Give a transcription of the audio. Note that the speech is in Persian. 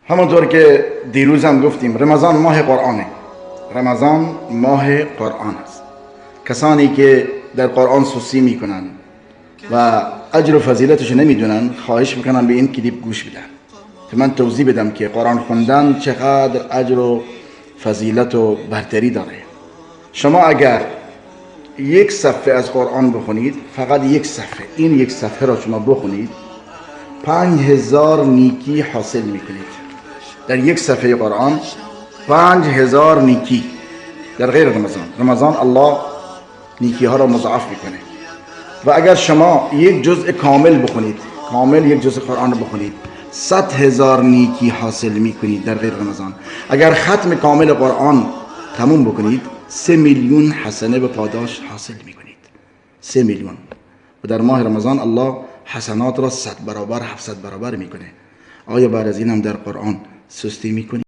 همونطور که دیروز هم گفتیم رمضان ماه قرآنه. رمضان ماه قرآن است. کسانی که در قرآن سوسی میکنن و اجر و فضیلتش نمیدونن خواهش میکنن به این کلیپ گوش بدن تا من توضیح بدم که قرآن خوندن چقدر اجر و فضیلت و برتری داره. شما اگر یک صفحه از قرآن بخونید، فقط یک صفحه، این یک صفحه را شما بخونید 5000 نیکی حاصل میکنید. در یک صفحه قرآن 5000 نیکی در غیر رمضان الله نیکی ها را مضاعف میکنه. و اگر شما یک جزء کامل بخونید، یک جزء قرآن بخونید، 100,000 نیکی حاصل میکنید در غیر رمضان. اگر ختم کامل قرآن تموم بکنید 3 میلیون حسنه به پاداش حاصل میکنید. 3 میلیون. و در ماه رمضان الله حسنات را 100 برابر 700 برابر میکنه. آیا بعد از این هم در قرآن سستی میکنید؟